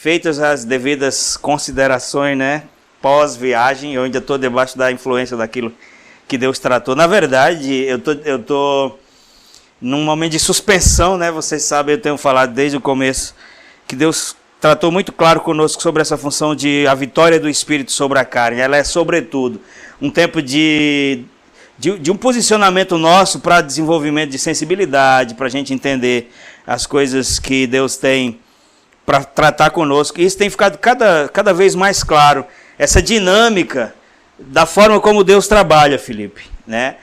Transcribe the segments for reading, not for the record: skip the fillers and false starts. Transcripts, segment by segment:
Feitas as devidas considerações, né? Pós-viagem, eu ainda estou debaixo da influência daquilo que Deus tratou. Na verdade, eu tô num momento de suspensão, né? Vocês sabem, eu tenho falado desde o começo que Deus tratou muito claro conosco sobre essa função de a vitória do Espírito sobre a carne. Ela é, sobretudo, um tempo de um posicionamento nosso para desenvolvimento de sensibilidade, para a gente entender as coisas que Deus tem para tratar conosco. E isso tem ficado cada vez mais claro, essa dinâmica da forma como Deus trabalha, Felipe, né?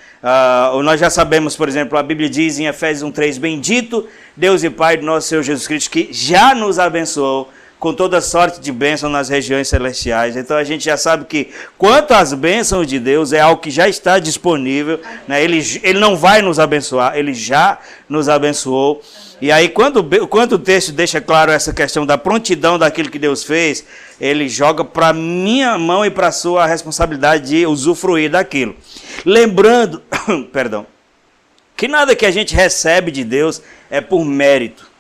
Nós já sabemos, por exemplo, a Bíblia diz em Efésios 1:3, bendito Deus e Pai do nosso Senhor Jesus Cristo, que já nos abençoou com toda sorte de bênção nas regiões celestiais. Então a gente já sabe que quanto às bênçãos de Deus, é algo que já está disponível, né? Ele não vai nos abençoar, Ele já nos abençoou. E aí quando o texto deixa claro essa questão da prontidão daquilo que Deus fez, ele joga para minha mão e para a sua a responsabilidade de usufruir daquilo. Lembrando, perdão, que nada que a gente recebe de Deus é por mérito.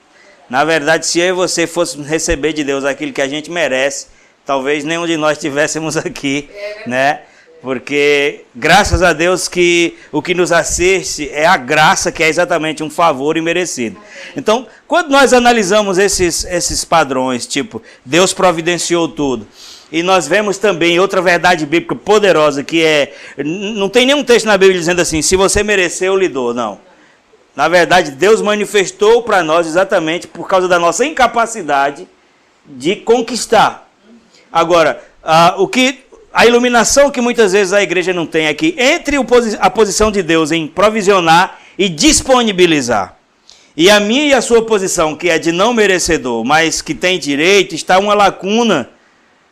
Na verdade, se eu e você fôssemos receber de Deus aquilo que a gente merece, talvez nenhum de nós estivéssemos aqui, né? Porque graças a Deus que o que nos assiste é a graça, que é exatamente um favor imerecido. Então, quando nós analisamos esses padrões, tipo, Deus providenciou tudo, e nós vemos também outra verdade bíblica poderosa, que é, não tem nenhum texto na Bíblia dizendo assim, se você mereceu, eu lhe dou, não. Na verdade, Deus manifestou para nós exatamente por causa da nossa incapacidade de conquistar. Agora, a iluminação que muitas vezes a igreja não tem é que entre a posição de Deus em provisionar e disponibilizar, e a minha e a sua posição, que é de não merecedor, mas que tem direito, está uma lacuna,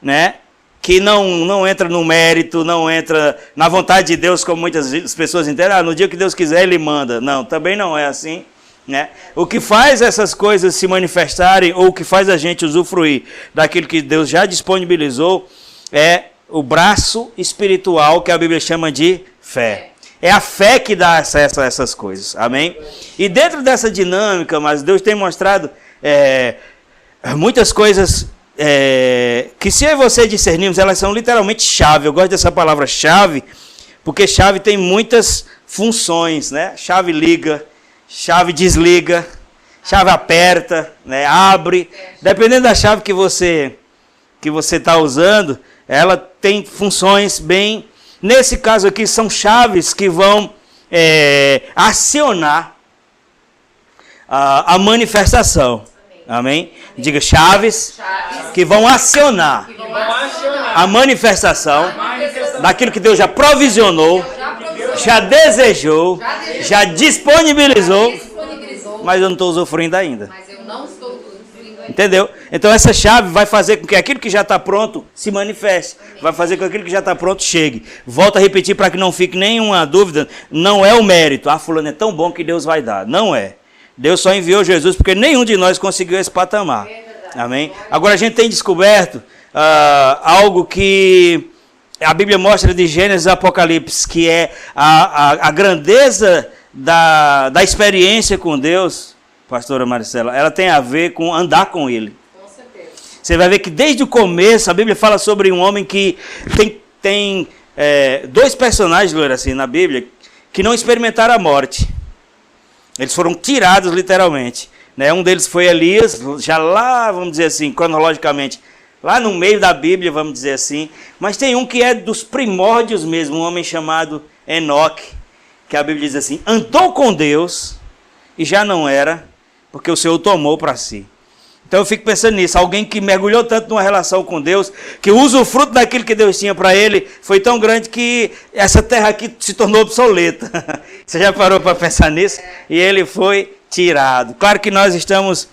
né? Que não entra no mérito, não entra na vontade de Deus, como muitas pessoas entendem. No dia que Deus quiser, Ele manda. Não, também não é assim, né? O que faz essas coisas se manifestarem, ou o que faz a gente usufruir daquilo que Deus já disponibilizou, é o braço espiritual que a Bíblia chama de fé. É a fé que dá acesso a essas coisas, amém? E dentro dessa dinâmica, mas Deus tem mostrado muitas coisas que, se eu e você discernirmos, elas são literalmente chave. Eu gosto dessa palavra chave, porque chave tem muitas funções, né? Chave liga, chave desliga, chave aperta, né? Abre. Dependendo da chave que você está usando, ela tem funções bem... Nesse caso aqui, são chaves que vão acionar a manifestação. Amém? Diga, chaves que vão acionar a manifestação daquilo que Deus já provisionou, já desejou, já disponibilizou, mas eu não estou usufruindo ainda. Entendeu? Então essa chave vai fazer com que aquilo que já está pronto se manifeste. Vai fazer com que aquilo que já está pronto chegue. Volto a repetir para que não fique nenhuma dúvida. Não é o mérito. Fulano é tão bom que Deus vai dar. Não é. Deus só enviou Jesus porque nenhum de nós conseguiu esse patamar. Amém? Agora a gente tem descoberto algo que a Bíblia mostra de Gênesis e Apocalipse, que é a grandeza da experiência com Deus, pastora Marcela. Ela tem a ver com andar com Ele. Com certeza. Você vai ver que desde o começo a Bíblia fala sobre um homem que tem dois personagens, Glória, assim, na Bíblia, que não experimentaram a morte. Eles foram tirados literalmente, né? Um deles foi Elias, já lá, vamos dizer assim, cronologicamente, lá no meio da Bíblia, vamos dizer assim. Mas tem um que é dos primórdios mesmo, um homem chamado Enoque, que a Bíblia diz assim, andou com Deus e já não era, porque o Senhor o tomou para si. Então eu fico pensando nisso, alguém que mergulhou tanto numa relação com Deus, que o usufruto daquilo que Deus tinha para ele foi tão grande que essa terra aqui se tornou obsoleta. Você já parou para pensar nisso? E ele foi tirado. Claro que nós estamos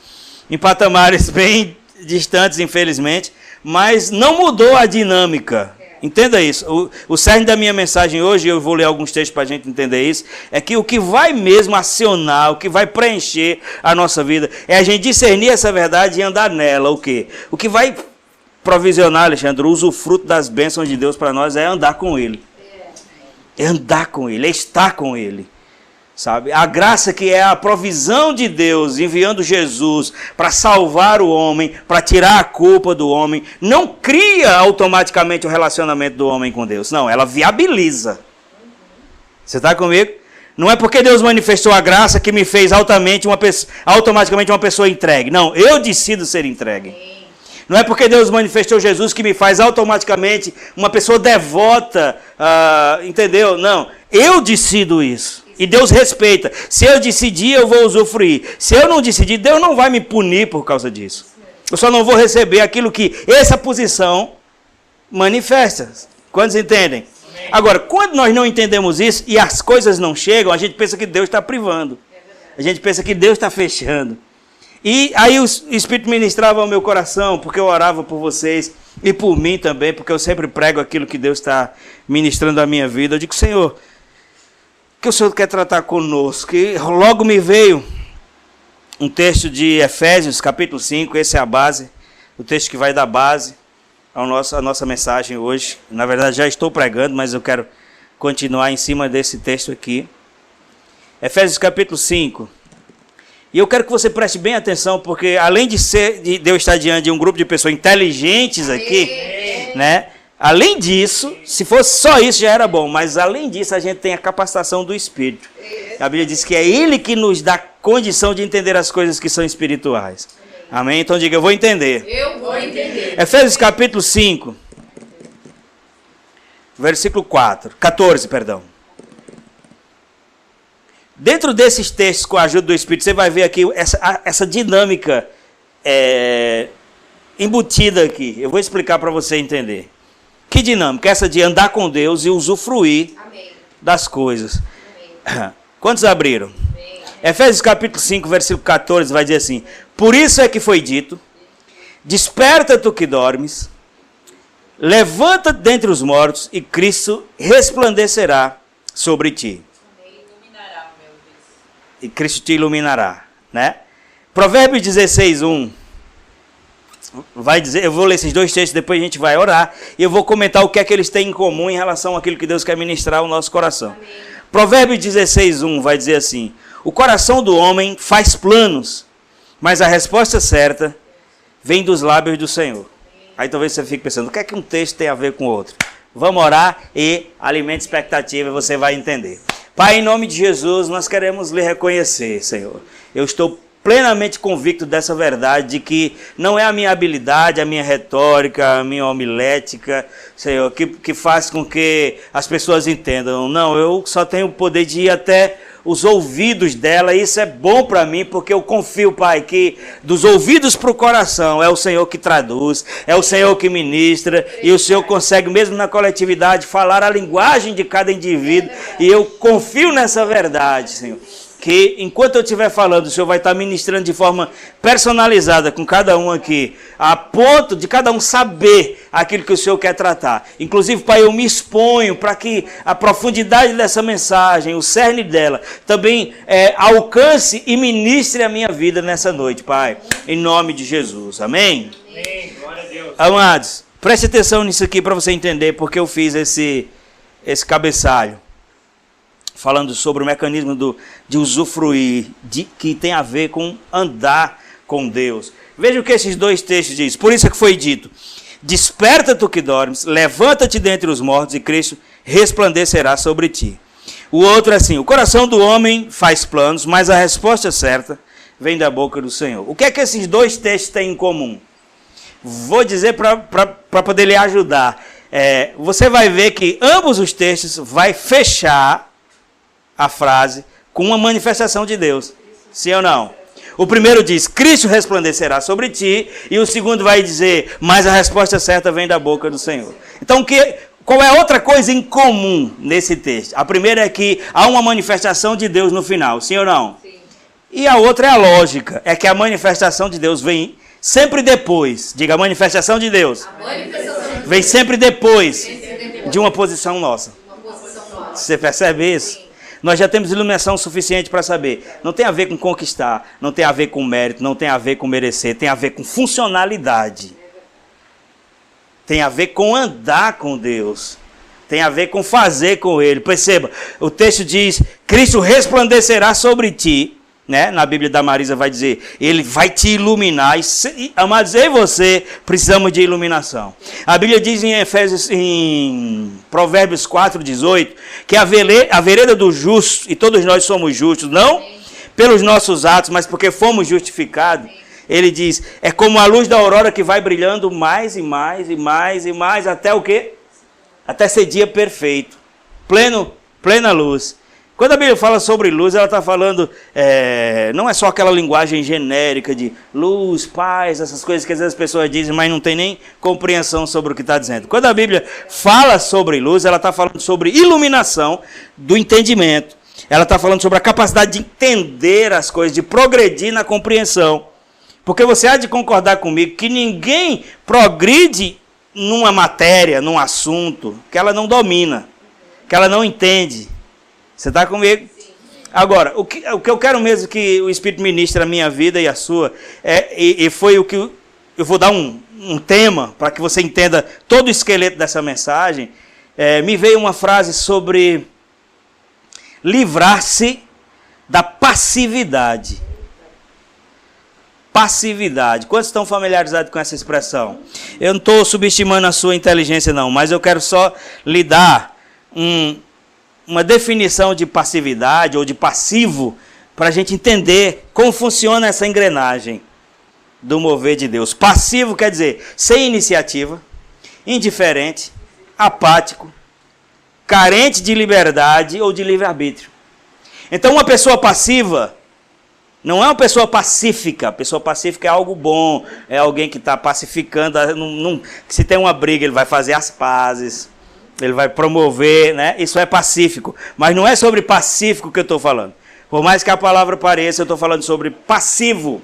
em patamares bem distantes, infelizmente, mas não mudou a dinâmica. Entenda isso. O cerne da minha mensagem hoje, eu vou ler alguns textos para a gente entender isso, é que o que vai mesmo acionar, o que vai preencher a nossa vida, é a gente discernir essa verdade e andar nela. O quê? O que vai provisionar, Alexandre, o usufruto das bênçãos de Deus para nós é andar com Ele. É andar com Ele, é estar com Ele. sabe? A graça que é a provisão de Deus enviando Jesus para salvar o homem, para tirar a culpa do homem, não cria automaticamente o relacionamento do homem com Deus. Não, ela viabiliza. Você está comigo? Não é porque Deus manifestou a graça que me fez automaticamente uma pessoa entregue. Não, eu decido ser entregue. Não é porque Deus manifestou Jesus que me faz automaticamente uma pessoa devota, entendeu? Não, eu decido isso. E Deus respeita. Se eu decidir, eu vou usufruir. Se eu não decidir, Deus não vai me punir por causa disso. Eu só não vou receber aquilo que essa posição manifesta. Quantos entendem? Amém. Agora, quando nós não entendemos isso e as coisas não chegam, a gente pensa que Deus está privando. A gente pensa que Deus está fechando. E aí o Espírito ministrava ao meu coração, porque eu orava por vocês e por mim também, porque eu sempre prego aquilo que Deus está ministrando à minha vida. Eu digo, Senhor, que o Senhor quer tratar conosco? E logo me veio um texto de Efésios, capítulo 5, esse é a base, o texto que vai dar base à nossa mensagem hoje. Na verdade, já estou pregando, mas eu quero continuar em cima desse texto aqui. Efésios, capítulo 5. E eu quero que você preste bem atenção, porque além de eu estar diante de um grupo de pessoas inteligentes aqui, né? Além disso, se fosse só isso já era bom, mas além disso a gente tem a capacitação do Espírito. A Bíblia diz que é Ele que nos dá condição de entender as coisas que são espirituais. Amém? Então diga, eu vou entender. Eu vou entender. Efésios capítulo 5, versículo 14, perdão. Dentro desses textos, com a ajuda do Espírito, você vai ver aqui essa dinâmica embutida aqui. Eu vou explicar para você entender. Que dinâmica? Essa de andar com Deus e usufruir Amém. Das coisas. Amém. Quantos abriram? Amém. Efésios capítulo 5, versículo 14, vai dizer assim: por isso é que foi dito, desperta tu que dormes, levanta-te dentre os mortos e Cristo resplandecerá sobre ti. E Cristo te iluminará, né? Provérbios 16, 1. Vai dizer, eu vou ler esses dois textos, depois a gente vai orar, e eu vou comentar o que é que eles têm em comum em relação àquilo que Deus quer ministrar ao nosso coração. Amém. Provérbios 16, 1 vai dizer assim: o coração do homem faz planos, mas a resposta certa vem dos lábios do Senhor. Aí talvez você fique pensando, o que é que um texto tem a ver com o outro? Vamos orar e alimente expectativa e você vai entender. Pai, em nome de Jesus, nós queremos lhe reconhecer, Senhor. Eu estou plenamente convicto dessa verdade, de que não é a minha habilidade, a minha retórica, a minha homilética, Senhor, que faz com que as pessoas entendam. Não, eu só tenho o poder de ir até os ouvidos dela, e isso é bom para mim, porque eu confio, Pai, que dos ouvidos para o coração é o Senhor que traduz, é o Senhor que ministra, e o Senhor consegue, mesmo na coletividade, falar a linguagem de cada indivíduo, e eu confio nessa verdade, Senhor. Que enquanto eu estiver falando, o Senhor vai estar ministrando de forma personalizada com cada um aqui, a ponto de cada um saber aquilo que o Senhor quer tratar. Inclusive, Pai, eu me exponho para que a profundidade dessa mensagem, o cerne dela, também alcance e ministre a minha vida nessa noite, Pai, em nome de Jesus. Amém? Amém. Glória a Deus. Amados, preste atenção nisso aqui para você entender porque eu fiz esse cabeçalho. Falando sobre o mecanismo de usufruir, que tem a ver com andar com Deus. Veja o que esses dois textos dizem. Por isso é que foi dito: desperta tu que dormes, levanta-te dentre os mortos e Cristo resplandecerá sobre ti. O outro é assim: o coração do homem faz planos, mas a resposta certa vem da boca do Senhor. O que é que esses dois textos têm em comum? Vou dizer para poder lhe ajudar. Você vai ver que ambos os textos vai fechar a frase com uma manifestação de Deus. Sim ou não? O primeiro diz, Cristo resplandecerá sobre ti, e o segundo vai dizer, mas a resposta certa vem da boca do Senhor. Então, qual é a outra coisa em comum nesse texto? A primeira é que há uma manifestação de Deus no final, sim ou não? Sim. E a outra é a lógica, é que a manifestação de Deus vem sempre depois. Diga, a manifestação de Deus vem sempre depois de uma posição nossa. Você percebe isso? Nós já temos iluminação suficiente para saber. Não tem a ver com conquistar, não tem a ver com mérito, não tem a ver com merecer, tem a ver com funcionalidade. Tem a ver com andar com Deus. Tem a ver com fazer com ele. Perceba, o texto diz, Cristo resplandecerá sobre ti. Né? Na Bíblia da Marisa vai dizer, ele vai te iluminar. Amados, eu e você precisamos de iluminação. A Bíblia diz em Provérbios 4:18, que a vereda do justo, e todos nós somos justos, não pelos nossos atos, mas porque fomos justificados. Ele diz, é como a luz da aurora que vai brilhando mais e mais e mais e mais, até o quê? Até ser dia perfeito, plena luz. Quando a Bíblia fala sobre luz, ela está falando, não é só aquela linguagem genérica de luz, paz, essas coisas que às vezes as pessoas dizem, mas não tem nem compreensão sobre o que está dizendo. Quando a Bíblia fala sobre luz, ela está falando sobre iluminação do entendimento. Ela está falando sobre a capacidade de entender as coisas, de progredir na compreensão. Porque você há de concordar comigo que ninguém progride numa matéria, num assunto, que ela não domina, que ela não entende. Você está comigo? Sim. Agora, o que eu quero mesmo que o Espírito ministre a minha vida e a sua, e foi o que eu vou dar um tema para que você entenda todo o esqueleto dessa mensagem. Me veio uma frase sobre livrar-se da passividade. Passividade. Quantos estão familiarizados com essa expressão? Eu não estou subestimando a sua inteligência não, mas eu quero só lhe dar uma definição de passividade ou de passivo para a gente entender como funciona essa engrenagem do mover de Deus. Passivo quer dizer sem iniciativa, indiferente, apático, carente de liberdade ou de livre-arbítrio. Então uma pessoa passiva não é uma pessoa pacífica. A pessoa pacífica é algo bom, é alguém que está pacificando. Se tem uma briga, ele vai fazer as pazes. Ele vai promover, né? Isso é pacífico. Mas não é sobre pacífico que eu estou falando. Por mais que a palavra pareça, eu estou falando sobre passivo.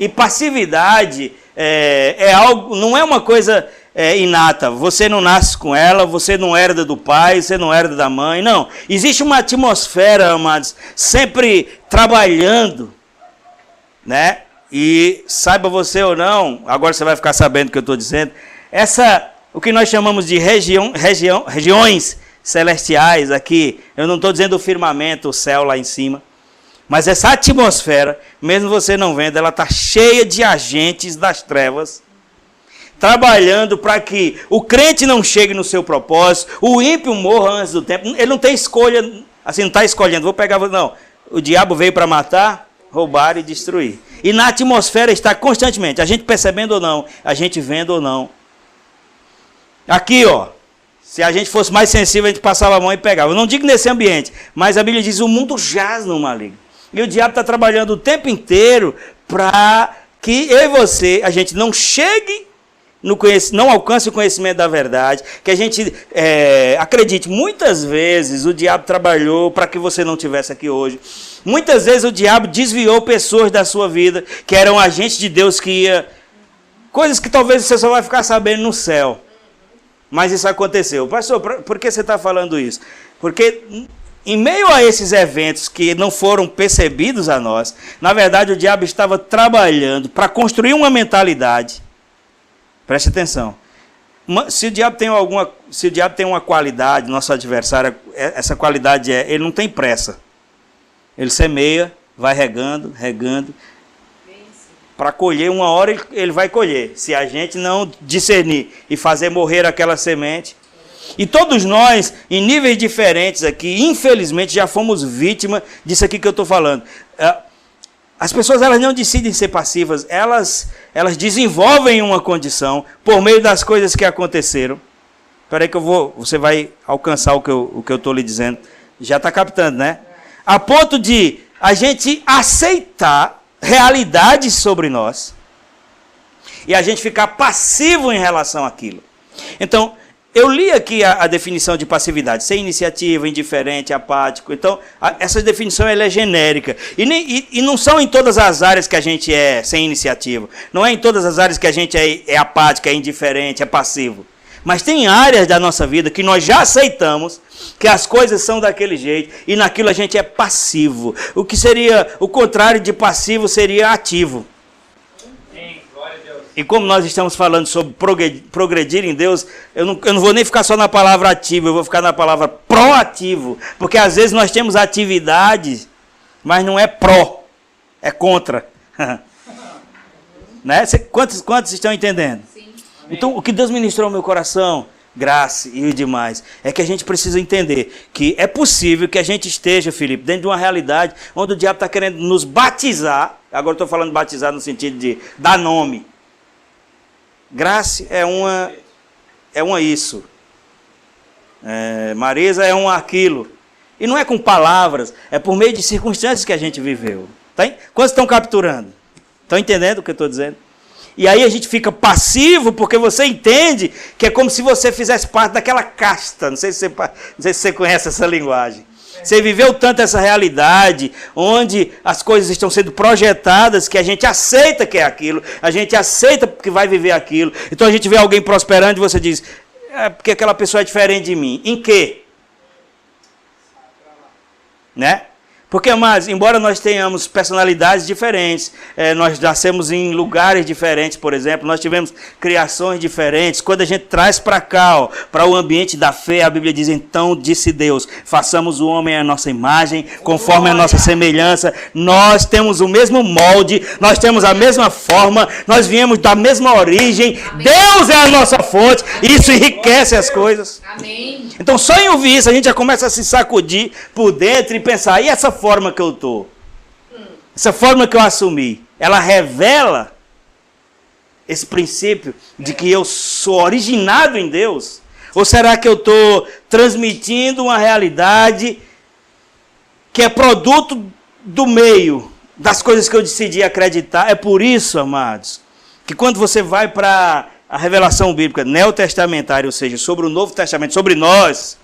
E passividade é algo, não é uma coisa inata. Você não nasce com ela, você não herda do pai, você não herda da mãe. Não. Existe uma atmosfera, amados, sempre trabalhando, né? E saiba você ou não, agora você vai ficar sabendo o que eu estou dizendo, o que nós chamamos de regiões celestiais aqui, eu não estou dizendo o firmamento, o céu lá em cima, mas essa atmosfera, mesmo você não vendo, ela está cheia de agentes das trevas, trabalhando para que o crente não chegue no seu propósito, o ímpio morra antes do tempo. Ele não tem escolha, assim, não está escolhendo, não, o diabo veio para matar, roubar e destruir. E na atmosfera está constantemente, a gente percebendo ou não, a gente vendo ou não. Aqui, ó, se a gente fosse mais sensível, a gente passava a mão e pegava. Eu não digo nesse ambiente, mas a Bíblia diz, o mundo jaz no maligno. E o diabo está trabalhando o tempo inteiro para que eu e você, a gente não chegue, não alcance o conhecimento da verdade, que a gente acredite. Muitas vezes o diabo trabalhou para que você não estivesse aqui hoje. Muitas vezes o diabo desviou pessoas da sua vida, que eram agentes de Deus, que ia... Coisas que talvez você só vai ficar sabendo no céu. Mas isso aconteceu. Pastor, por que você está falando isso? Porque em meio a esses eventos que não foram percebidos a nós, na verdade o diabo estava trabalhando para construir uma mentalidade. Preste atenção. Se o diabo tem uma qualidade, nosso adversário, essa qualidade ele não tem pressa. Ele semeia, vai regando, para colher, uma hora ele vai colher, se a gente não discernir e fazer morrer aquela semente. E todos nós, em níveis diferentes aqui, infelizmente já fomos vítimas disso aqui que eu estou falando. As pessoas, elas não decidem ser passivas, elas desenvolvem uma condição por meio das coisas que aconteceram. Espera aí que você vai alcançar o que eu estou lhe dizendo. Já está captando, né? A ponto de a gente aceitar realidades sobre nós e a gente ficar passivo em relação àquilo. Então, eu li aqui a definição de passividade: sem iniciativa, indiferente, apático. Então, essa definição ela é genérica. E não são em todas as áreas que a gente é sem iniciativa. Não é em todas as áreas que a gente é apático, é indiferente, é passivo. Mas tem áreas da nossa vida que nós já aceitamos que as coisas são daquele jeito e naquilo a gente é passivo. O que seria o contrário de passivo seria ativo. Sim, glória a Deus. E como nós estamos falando sobre progredir em Deus, eu não vou nem ficar só na palavra ativo, eu vou ficar na palavra proativo. Porque às vezes nós temos atividades, mas não é pró, é contra. Né? Quantos estão entendendo? Sim. Então, o que Deus ministrou ao meu coração, graça e o demais, é que a gente precisa entender que é possível que a gente esteja, Felipe, dentro de uma realidade onde o diabo está querendo nos batizar. Agora estou falando batizar no sentido de dar nome. Graça é uma isso. Marisa é um aquilo. E não é com palavras, é por meio de circunstâncias que a gente viveu. Tá? Quantos estão capturando? Estão entendendo o que eu estou dizendo? E aí a gente fica passivo porque você entende que é como se você fizesse parte daquela casta. Não sei se você conhece essa linguagem. Você viveu tanto essa realidade, onde as coisas estão sendo projetadas, que a gente aceita que é aquilo, a gente aceita que vai viver aquilo. Então a gente vê alguém prosperando e você diz, porque aquela pessoa é diferente de mim. Em quê? Né? Porque, amados, embora nós tenhamos personalidades diferentes, nós nascemos em lugares diferentes, por exemplo, nós tivemos criações diferentes, quando a gente traz para cá, para o ambiente da fé, a Bíblia diz, então disse Deus, façamos o homem à nossa imagem, conforme a nossa semelhança, nós temos o mesmo molde, nós temos a mesma forma, nós viemos da mesma origem, amém. Deus é a nossa fonte, amém. Isso enriquece as coisas. Amém. Então, só em ouvir isso, a gente já começa a se sacudir por dentro e pensar, e essa forma que eu estou? Essa forma que eu assumi, ela revela esse princípio de que eu sou originado em Deus? Ou será que eu estou transmitindo uma realidade que é produto do meio, das coisas que eu decidi acreditar? É por isso, amados, que quando você vai para a revelação bíblica neotestamentária, ou seja, sobre o Novo Testamento, sobre nós,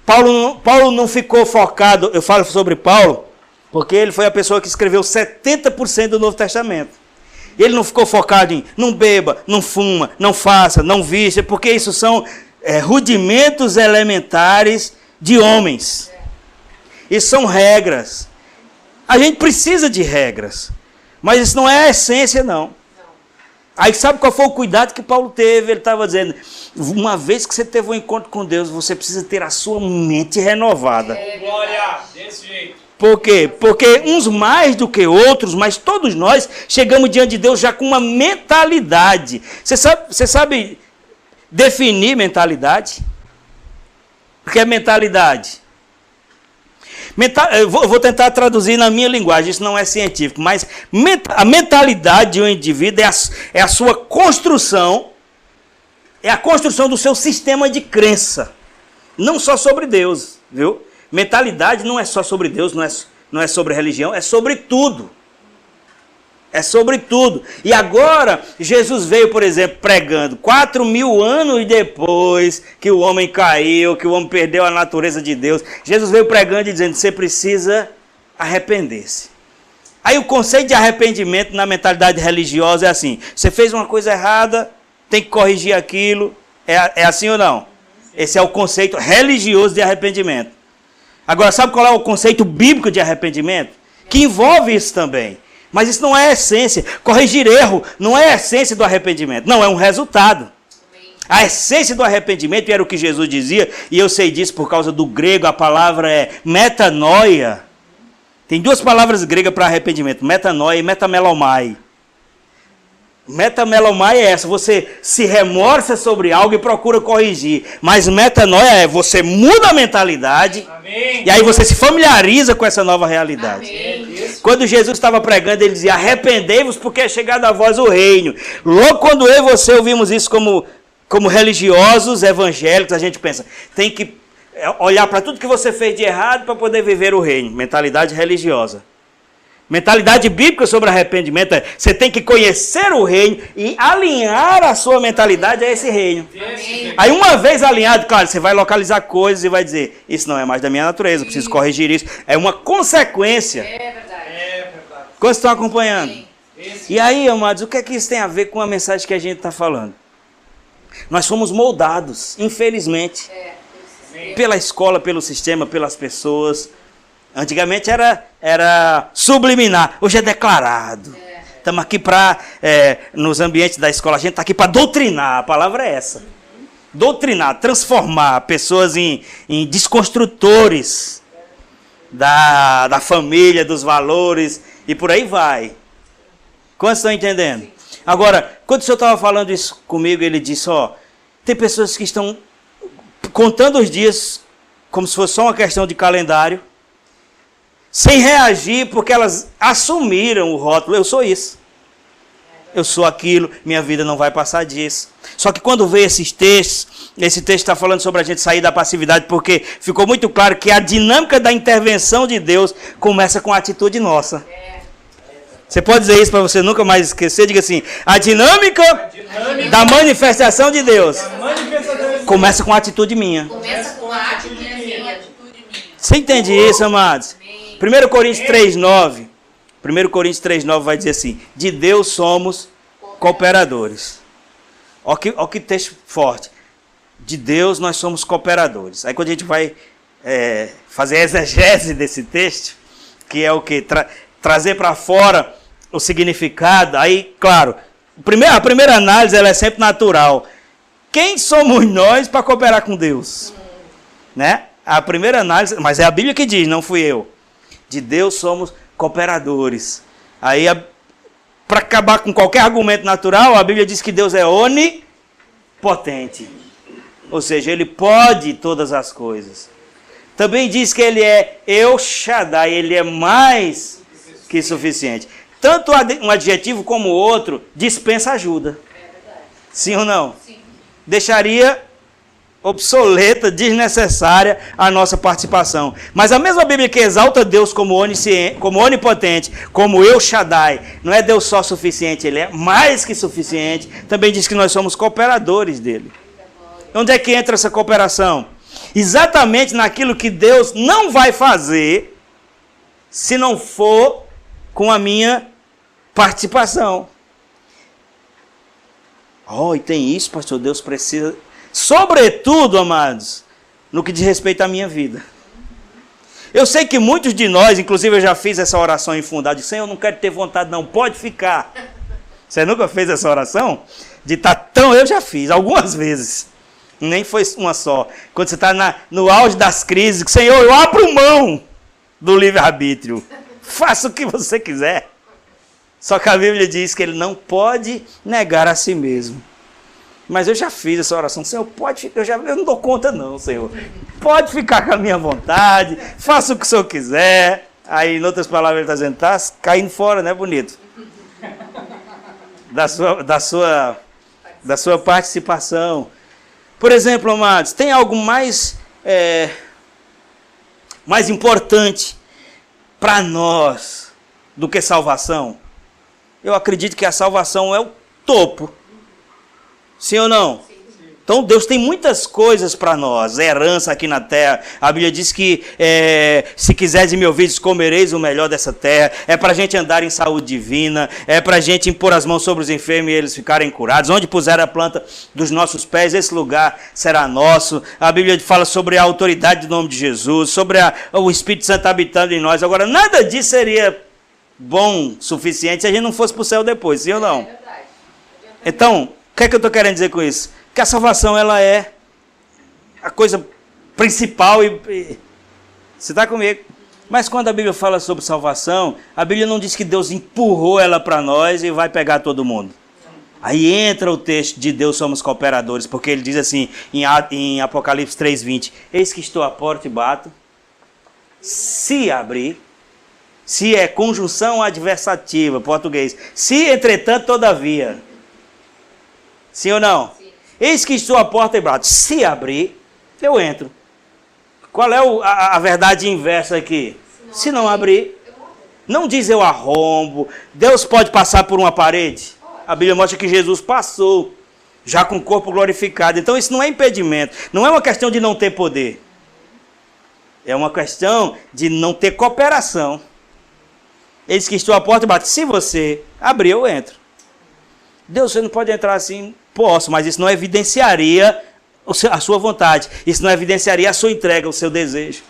Paulo não ficou focado, eu falo sobre Paulo, porque ele foi a pessoa que escreveu 70% do Novo Testamento. Ele não ficou focado em não beba, não fuma, não faça, não vista, porque isso são rudimentos elementares de homens. Isso são regras. A gente precisa de regras, mas isso não é a essência, não. Aí sabe qual foi o cuidado que Paulo teve? Ele estava dizendo, uma vez que você teve um encontro com Deus, você precisa ter a sua mente renovada. Glória, desse jeito. Por quê? Porque uns mais do que outros, mas todos nós chegamos diante de Deus já com uma mentalidade. Você sabe definir mentalidade? O que é mentalidade? Eu vou tentar traduzir na minha linguagem, isso não é científico, mas a mentalidade de um indivíduo é a sua construção, é a construção do seu sistema de crença, não só sobre Deus, viu? Mentalidade não é só sobre Deus, não é sobre religião, é sobre tudo. É sobre tudo. E agora, Jesus veio, por exemplo, pregando 4.000 anos depois que o homem caiu, que o homem perdeu a natureza de Deus. Jesus veio pregando e dizendo, você precisa arrepender-se. Aí o conceito de arrependimento na mentalidade religiosa é assim, você fez uma coisa errada, tem que corrigir aquilo. É assim ou não? Esse é o conceito religioso de arrependimento. Agora, sabe qual é o conceito bíblico de arrependimento? Que envolve isso também. Mas isso não é a essência. Corrigir erro não é a essência do arrependimento. Não, é um resultado. A essência do arrependimento, e era o que Jesus dizia, e eu sei disso por causa do grego, a palavra é metanoia. Tem duas palavras gregas para arrependimento, metanoia e metamelomai. Metamelomai é essa, você se remorsa sobre algo e procura corrigir. Mas metanoia é, você muda a mentalidade, amém, e aí você se familiariza com essa nova realidade. Amém. Quando Jesus estava pregando, ele dizia, arrependei-vos porque é chegado a vós o reino. Logo quando eu e você ouvimos isso como religiosos evangélicos, a gente pensa, tem que olhar para tudo que você fez de errado para poder viver o reino. Mentalidade religiosa. Mentalidade bíblica sobre arrependimento é, você tem que conhecer o reino e alinhar a sua mentalidade a esse reino. Amém. Aí uma vez alinhado, claro, você vai localizar coisas e vai dizer, isso não é mais da minha natureza, preciso corrigir isso. É uma consequência. É verdade. Quantos estão acompanhando? E aí, amados, o que é que isso tem a ver com a mensagem que a gente está falando? Nós fomos moldados, infelizmente, pela escola, pelo sistema, pelas pessoas. Antigamente era subliminar, hoje é declarado. Estamos aqui para, nos ambientes da escola, a gente está aqui para doutrinar, a palavra é essa. Doutrinar, transformar pessoas em desconstrutores da família, dos valores e por aí vai. Quantos estão entendendo? Agora, quando o senhor estava falando isso comigo, ele disse, tem pessoas que estão contando os dias como se fosse só uma questão de calendário, sem reagir porque elas assumiram o rótulo, eu sou isso. Eu sou aquilo, minha vida não vai passar disso. Só que quando vê esses textos, esse texto está falando sobre a gente sair da passividade, porque ficou muito claro que a dinâmica da intervenção de Deus começa com a atitude nossa. Você pode dizer isso para você nunca mais esquecer? Diga assim, a dinâmica da manifestação de Deus começa com a atitude minha. Começa com a atitude minha. Você entende isso, amados? 1 Coríntios 3,9. 1 Coríntios 3,9 vai dizer assim, de Deus somos cooperadores. Olha que texto forte. De Deus nós somos cooperadores. Aí quando a gente vai fazer a exegese desse texto, que é o que? Trazer para fora o significado, aí, claro, a primeira análise ela é sempre natural. Quem somos nós para cooperar com Deus? Né? A primeira análise, mas é a Bíblia que diz, não fui eu. De Deus somos cooperadores. Aí, para acabar com qualquer argumento natural, a Bíblia diz que Deus é onipotente. Ou seja, Ele pode todas as coisas. Também diz que Ele é El Shaddai, Ele é mais que suficiente. Tanto um adjetivo como o outro dispensa ajuda. Sim ou não? Sim. Deixaria obsoleta, desnecessária a nossa participação. Mas a mesma Bíblia que exalta Deus como onipotente, como El Shaddai, não é Deus só suficiente, Ele é mais que suficiente, também diz que nós somos cooperadores dEle. Onde é que entra essa cooperação? Exatamente naquilo que Deus não vai fazer se não for com a minha participação. E tem isso, pastor, Deus precisa... Sobretudo, amados, no que diz respeito à minha vida. Eu sei que muitos de nós, inclusive eu já fiz essa oração infundada, de Senhor, eu não quero ter vontade não, pode ficar. Você nunca fez essa oração? De estar tão... Eu já fiz, algumas vezes. Nem foi uma só. Quando você está no auge das crises, Senhor, eu abro mão do livre-arbítrio. Faça o que você quiser. Só que a Bíblia diz que Ele não pode negar a si mesmo. Mas eu já fiz essa oração. Senhor, pode ficar. Eu não dou conta não, Senhor. Pode ficar com a minha vontade. Faça o que o Senhor quiser. Aí, em outras palavras, Ele está dizendo, tá caindo fora, né, bonito? Da sua participação. Por exemplo, amados, tem algo mais importante para nós do que salvação? Eu acredito que a salvação é o topo. Sim ou não? Sim. Então Deus tem muitas coisas para nós, herança aqui na terra. A Bíblia diz que se quiseres me ouvir, comereis o melhor dessa terra. É para a gente andar em saúde divina, é para a gente impor as mãos sobre os enfermos e eles ficarem curados. Onde puser a planta dos nossos pés, esse lugar será nosso. A Bíblia fala sobre a autoridade do nome de Jesus, sobre o Espírito Santo habitando em nós. Agora, nada disso seria bom, suficiente, se a gente não fosse para o céu depois, sim ou não? Então, o que é que eu estou querendo dizer com isso? Que a salvação, ela é a coisa principal e você está comigo? Mas quando a Bíblia fala sobre salvação, a Bíblia não diz que Deus empurrou ela para nós e vai pegar todo mundo. Aí entra o texto de Deus somos cooperadores, porque ele diz assim, em Apocalipse 3:20, eis que estou à porta e bato, se abrir, se é conjunção adversativa, português, se entretanto todavia, sim ou não? Sim. Eis que estou à porta e bato, se abrir, eu entro. Qual é a verdade inversa aqui? Se não abrir, não diz eu arrombo. Deus pode passar por uma parede? A Bíblia mostra que Jesus passou, já com o corpo glorificado. Então isso não é impedimento. Não é uma questão de não ter poder. É uma questão de não ter cooperação. Eis que estou à porta e bato. Se você abrir, eu entro. Deus, você não pode entrar assim? Posso, mas isso não evidenciaria a sua vontade. Isso não evidenciaria a sua entrega, o seu desejo.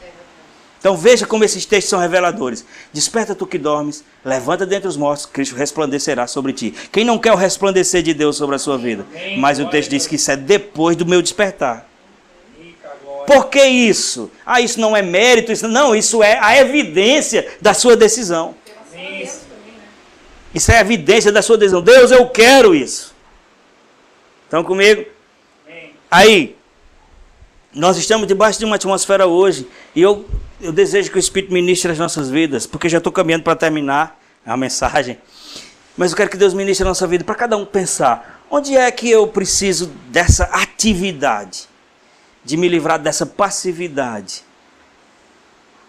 Então veja como esses textos são reveladores. Desperta tu que dormes, levanta dentre os mortos, Cristo resplandecerá sobre ti. Quem não quer o resplandecer de Deus sobre a sua vida? Mas o texto diz que isso é depois do meu despertar. Por que isso? Isso não é mérito, isso é a evidência da sua decisão. Isso é a evidência da sua decisão. Deus, eu quero isso. Estão comigo? Aí, nós estamos debaixo de uma atmosfera hoje, e eu desejo que o Espírito ministre as nossas vidas, porque já estou caminhando para terminar a mensagem. Mas eu quero que Deus ministre a nossa vida, para cada um pensar, onde é que eu preciso dessa atividade, de me livrar dessa passividade?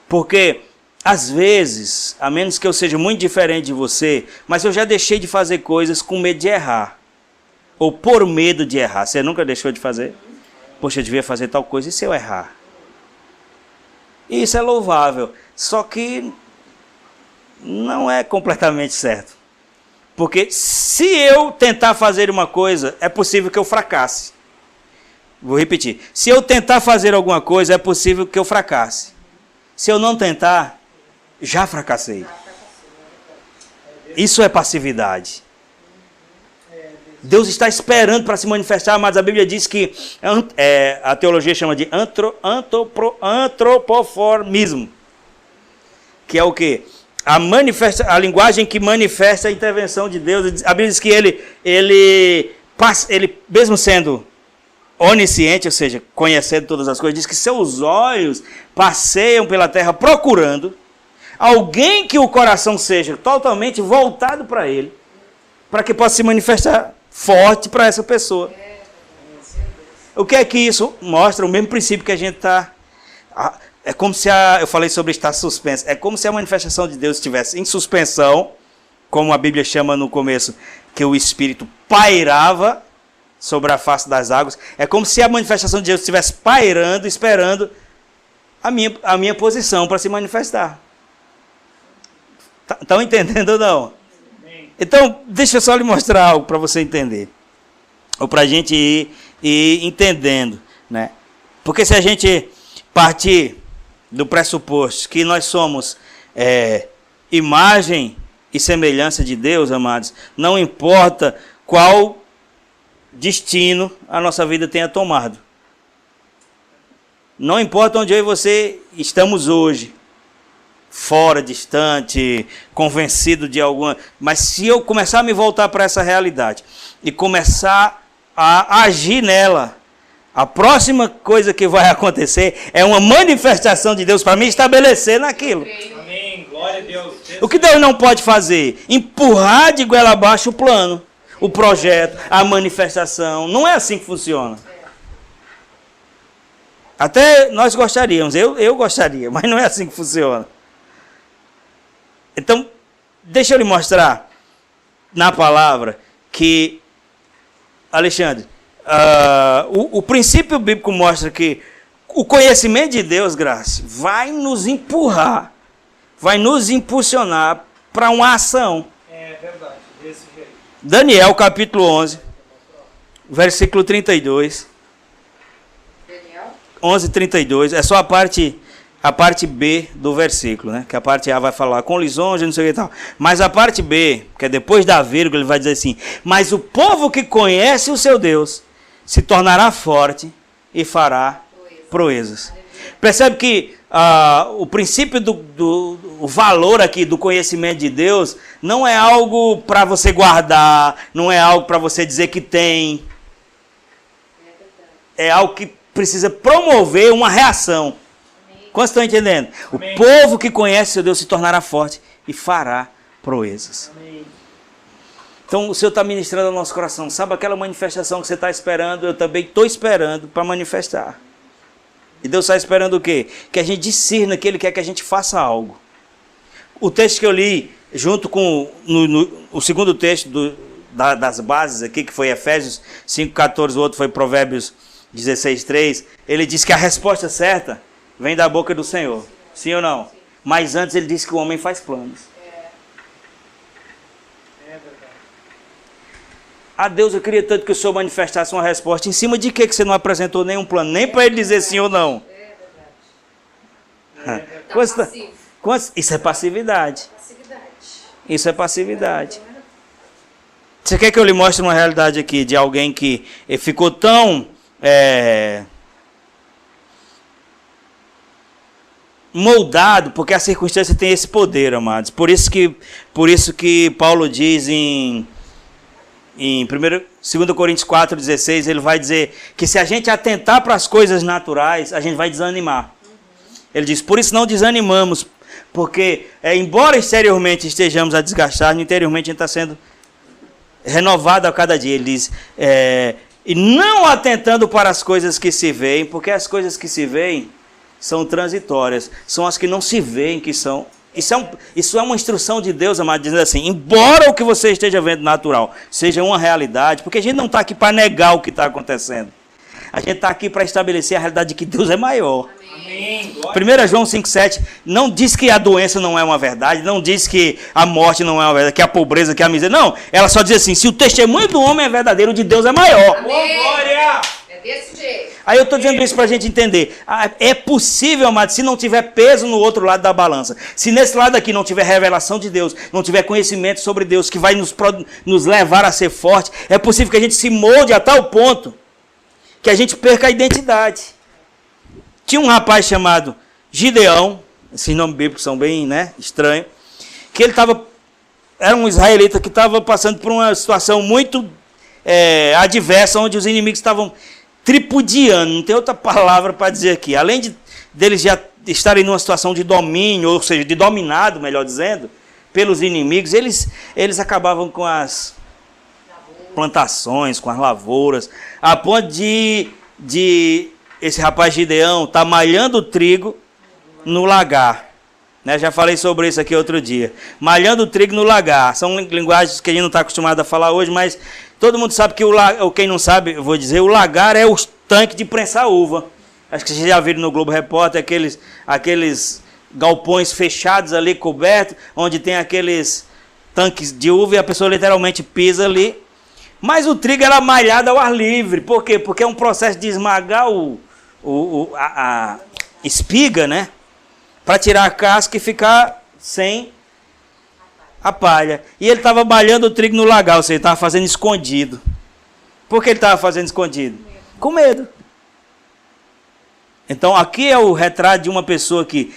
Porque, às vezes, a menos que eu seja muito diferente de você, mas eu já deixei de fazer coisas com medo de errar, ou por medo de errar. Você nunca deixou de fazer? Poxa, eu devia fazer tal coisa, e se eu errar? Isso é louvável, só que não é completamente certo. Porque se eu tentar fazer uma coisa, é possível que eu fracasse. Vou repetir. Se eu tentar fazer alguma coisa, é possível que eu fracasse. Se eu não tentar, já fracassei. Isso é passividade. Deus está esperando para se manifestar, mas a Bíblia diz que a teologia chama de antropoformismo. Que é o quê? A linguagem que manifesta a intervenção de Deus. A Bíblia diz que ele mesmo sendo onisciente, ou seja, conhecendo todas as coisas, diz que seus olhos passeiam pela terra procurando alguém que o coração seja totalmente voltado para ele, para que possa se manifestar forte para essa pessoa. O que é que isso mostra? O mesmo princípio que a gente está... É como se eu falei sobre estar suspenso. É como se a manifestação de Deus estivesse em suspensão, como a Bíblia chama no começo, que o Espírito pairava sobre a face das águas. É como se a manifestação de Deus estivesse pairando, esperando a minha posição para se manifestar. Estão entendendo ou não? Então, deixa eu só lhe mostrar algo para você entender. Ou para a gente ir entendendo, né? Porque se a gente partir do pressuposto que nós somos imagem e semelhança de Deus, amados, não importa qual destino a nossa vida tenha tomado. Não importa onde eu e você estamos hoje, fora, distante, convencido de alguma... Mas se eu começar a me voltar para essa realidade e começar a agir nela, a próxima coisa que vai acontecer é uma manifestação de Deus para me estabelecer naquilo. Amém. Glória a Deus. O que Deus não pode fazer? Empurrar de goela abaixo o plano, o projeto, a manifestação. Não é assim que funciona. Até nós gostaríamos, eu gostaria, mas não é assim que funciona. Então, deixa eu lhe mostrar na palavra que, Alexandre, o princípio bíblico mostra que o conhecimento de Deus, Graça, vai nos empurrar, vai nos impulsionar para uma ação. É verdade, desse jeito. Daniel, capítulo 11, versículo 32. Daniel? 11, 32. É só a parte B do versículo, né? Que a parte A vai falar com lisonja, não sei o que e tal. Mas a parte B, que é depois da vírgula, ele vai dizer assim: mas o povo que conhece o seu Deus se tornará forte e fará proezas. Percebe que o princípio o valor aqui do conhecimento de Deus não é algo para você guardar, não é algo para você dizer que tem. É algo que precisa promover uma reação. Quantos estão entendendo? Amém. O povo que conhece seu Deus se tornará forte e fará proezas. Amém. Então o Senhor está ministrando ao nosso coração. Sabe aquela manifestação que você está esperando? Eu também estou esperando para manifestar. E Deus está esperando o quê? Que a gente discirna que Ele quer que a gente faça algo. O texto que eu li, junto com o segundo texto das bases aqui, que foi Efésios 5,14, o outro foi Provérbios 16,3, ele diz que a resposta certa vem da boca do Senhor. Sim ou não? Sim. Mas antes ele disse que o homem faz planos. É verdade. Ah, Deus, eu queria tanto que o Senhor manifestasse uma resposta. Em cima de que você não apresentou nenhum plano? Nem para ele dizer sim ou não. É verdade. Isso é passividade. Passividade. Isso é passividade. Você quer que eu lhe mostre uma realidade aqui de alguém que ficou tão moldado, porque a circunstância tem esse poder, amados. Por isso que Paulo diz em 2 Coríntios 4,16, ele vai dizer que se a gente atentar para as coisas naturais, a gente vai desanimar. Ele diz, por isso não desanimamos, porque embora exteriormente estejamos a desgastar, interiormente a gente está sendo renovado a cada dia. Ele diz, e não atentando para as coisas que se veem, porque as coisas que se veem são transitórias, são as que não se veem que são. Isso é uma instrução de Deus, amado, dizendo assim, embora o que você esteja vendo natural seja uma realidade, porque a gente não está aqui para negar o que está acontecendo. A gente está aqui para estabelecer a realidade de que Deus é maior. Amém. 1 João 5,7 não diz que a doença não é uma verdade, não diz que a morte não é uma verdade, que a pobreza, que a miséria. Não, ela só diz assim, se o testemunho do homem é verdadeiro, o de Deus é maior. Amém. Glória! É desse jeito. Aí eu estou dizendo isso para a gente entender. É possível, amado, se não tiver peso no outro lado da balança, se nesse lado aqui não tiver revelação de Deus, não tiver conhecimento sobre Deus, que vai nos levar a ser forte, é possível que a gente se molde a tal ponto que a gente perca a identidade. Tinha um rapaz chamado Gideão, esses nomes bíblicos são bem estranhos, que era um israelita que estava passando por uma situação muito adversa, onde os inimigos estavam tripudiando, não tem outra palavra para dizer aqui, além deles já estarem numa situação de domínio, ou seja, de dominado, melhor dizendo, pelos inimigos, eles acabavam com as plantações, com as lavouras, a ponto de esse rapaz Gideão tá malhando trigo no lagar. Já falei sobre isso aqui outro dia. Malhando trigo no lagar. São linguagens que a gente não está acostumado a falar hoje, mas todo mundo sabe que quem não sabe, eu vou dizer, o lagar é o tanque de prensar uva. Acho que vocês já viram no Globo Repórter aqueles galpões fechados ali, cobertos, onde tem aqueles tanques de uva e a pessoa literalmente pisa ali. Mas o trigo era malhado ao ar livre. Por quê? Porque é um processo de esmagar a espiga, para tirar a casca e ficar sem a palha. E ele estava malhando o trigo no lagar, ou seja, ele estava fazendo escondido. Por que ele estava fazendo escondido? Com medo. Então aqui é o retrato de uma pessoa que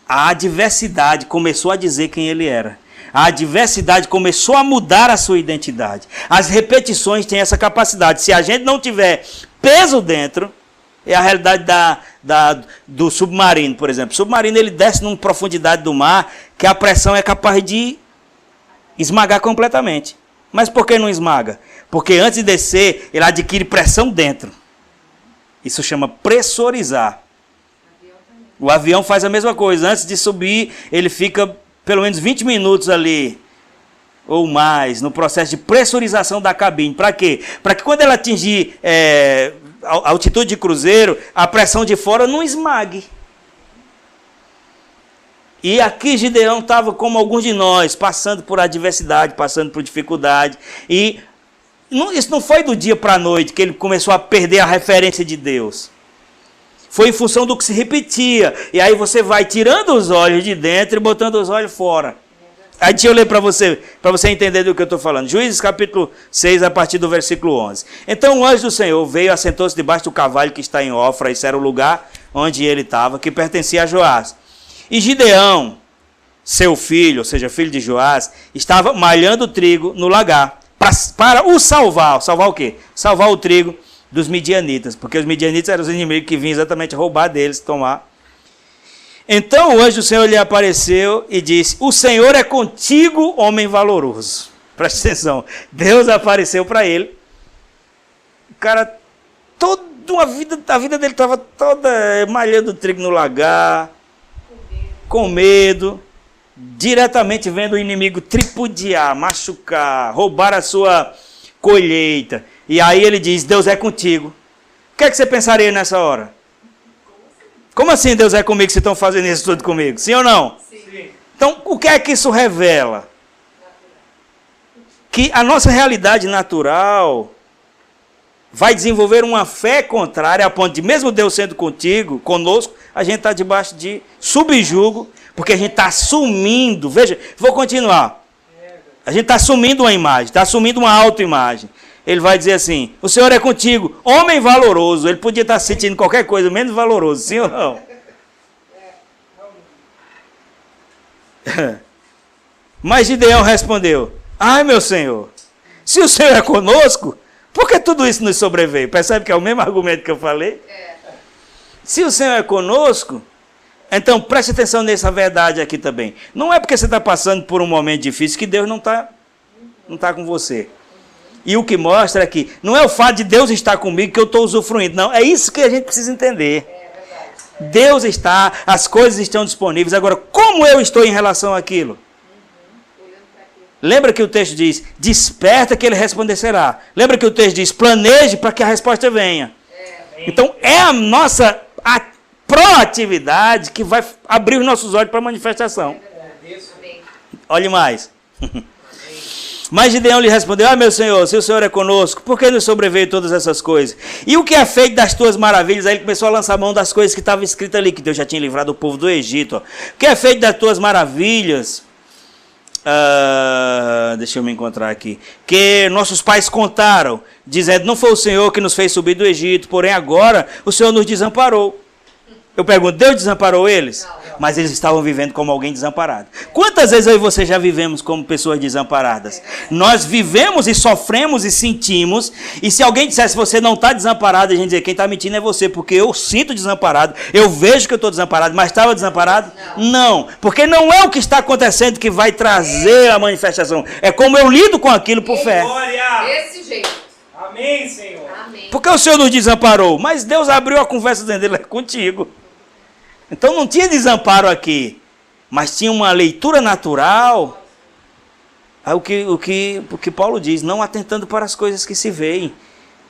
a adversidade começou a dizer quem ele era. A adversidade começou a mudar a sua identidade. As repetições têm essa capacidade. Se a gente não tiver peso dentro, é a realidade do submarino, por exemplo. O submarino ele desce numa profundidade do mar que a pressão é capaz de esmagar completamente. Mas por que não esmaga? Porque antes de descer, ele adquire pressão dentro. Isso chama pressurizar. O avião faz a mesma coisa. Antes de subir, ele fica pelo menos 20 minutos ali, ou mais, no processo de pressurização da cabine. Para quê? Para que quando ela atingir a altitude de cruzeiro, a pressão de fora não esmague. E aqui Gideão estava como alguns de nós, passando por adversidade, passando por dificuldade. E isso não foi do dia para a noite que ele começou a perder a referência de Deus. Foi em função do que se repetia. E aí você vai tirando os olhos de dentro e botando os olhos fora. Aí deixa eu ler para você entender do que eu estou falando. Juízes capítulo 6, a partir do versículo 11. Então o anjo do Senhor veio, assentou-se debaixo do carvalho que está em Ofra. Esse era o lugar onde ele estava, que pertencia a Joás. E Gideão, seu filho, ou seja, filho de Joás, estava malhando o trigo no lagar. Para o salvar. Salvar o quê? Salvar o trigo dos midianitas, porque os midianitas eram os inimigos que vinham exatamente roubar deles, tomar. Então o anjo do Senhor lhe apareceu e disse, o Senhor é contigo, homem valoroso. Presta atenção, Deus apareceu para ele. O cara, a vida dele estava toda malhando trigo no lagar, com medo, diretamente vendo o inimigo tripudiar, machucar, roubar a sua colheita. E aí ele diz, Deus é contigo. O que é que você pensaria nessa hora? Como assim Deus é comigo se estão fazendo isso tudo comigo? Sim ou não? Sim. Então, o que é que isso revela? Que a nossa realidade natural vai desenvolver uma fé contrária a ponto de, mesmo Deus sendo contigo, conosco, a gente está debaixo de subjugo, porque a gente está assumindo. Veja, vou continuar. A gente está assumindo uma imagem, está assumindo uma autoimagem. Ele vai dizer assim: o Senhor é contigo, homem valoroso. Ele podia estar sentindo qualquer coisa menos valoroso, sim ou não? Mas Gideão respondeu: ai, meu Senhor, se o Senhor é conosco, por que tudo isso nos sobreveio? Percebe que é o mesmo argumento que eu falei? Se o Senhor é conosco, então preste atenção nessa verdade aqui também. Não é porque você está passando por um momento difícil que Deus não tá com você. E o que mostra é que não é o fato de Deus estar comigo que eu estou usufruindo. Não, é isso que a gente precisa entender. Deus está, as coisas estão disponíveis. Agora, como eu estou em relação àquilo? Lembra que o texto diz: desperta que ele responderá. Lembra que o texto diz: planeje para que a resposta venha. Então, é a nossa proatividade que vai abrir os nossos olhos para a manifestação. Olhe mais. Mas Gideão lhe respondeu: ah, meu Senhor, se o Senhor é conosco, por que nos sobreveio todas essas coisas? E o que é feito das tuas maravilhas? Aí ele começou a lançar mão das coisas que estavam escritas ali, que Deus já tinha livrado o povo do Egito. Ó. O que é feito das tuas maravilhas? Deixa eu me encontrar aqui. Que nossos pais contaram, dizendo: não foi o Senhor que nos fez subir do Egito, porém agora o Senhor nos desamparou. Eu pergunto: Deus desamparou eles? Não. Mas eles estavam vivendo como alguém desamparado. Quantas vezes eu e você já vivemos como pessoas desamparadas? Nós vivemos e sofremos e sentimos. E se alguém dissesse: você não está desamparado, a gente dizer: quem está mentindo é você, porque eu sinto desamparado, eu vejo que eu estou desamparado, mas estava desamparado? Não, porque não é o que está acontecendo que vai trazer a manifestação. É como eu lido com aquilo por fé. Glória! Desse jeito. Amém, Senhor. Amém. Porque o Senhor nos desamparou, mas Deus abriu a conversa dele contigo. Então não tinha desamparo aqui, mas tinha uma leitura natural. Aí o que Paulo diz: não atentando para as coisas que se veem.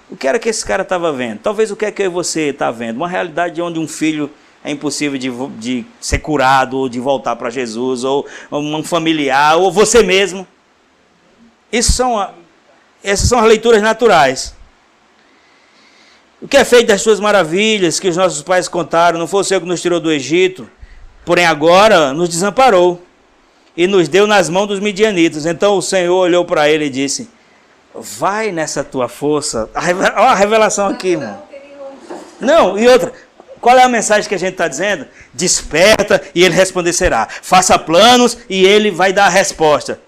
O que era que esse cara estava vendo? Talvez o que é que eu e você está vendo? Uma realidade onde um filho é impossível de ser curado, ou de voltar para Jesus, ou um familiar, ou você mesmo. Essas são as leituras naturais. O que é feito das suas maravilhas que os nossos pais contaram? Não foi o Senhor que nos tirou do Egito, porém agora nos desamparou e nos deu nas mãos dos midianitas. Então o Senhor olhou para ele e disse: vai nessa tua força. Olha a revelação aqui, irmão. Não, e outra, qual é a mensagem que a gente está dizendo? Desperta e ele responderá. Faça planos e ele vai dar a resposta.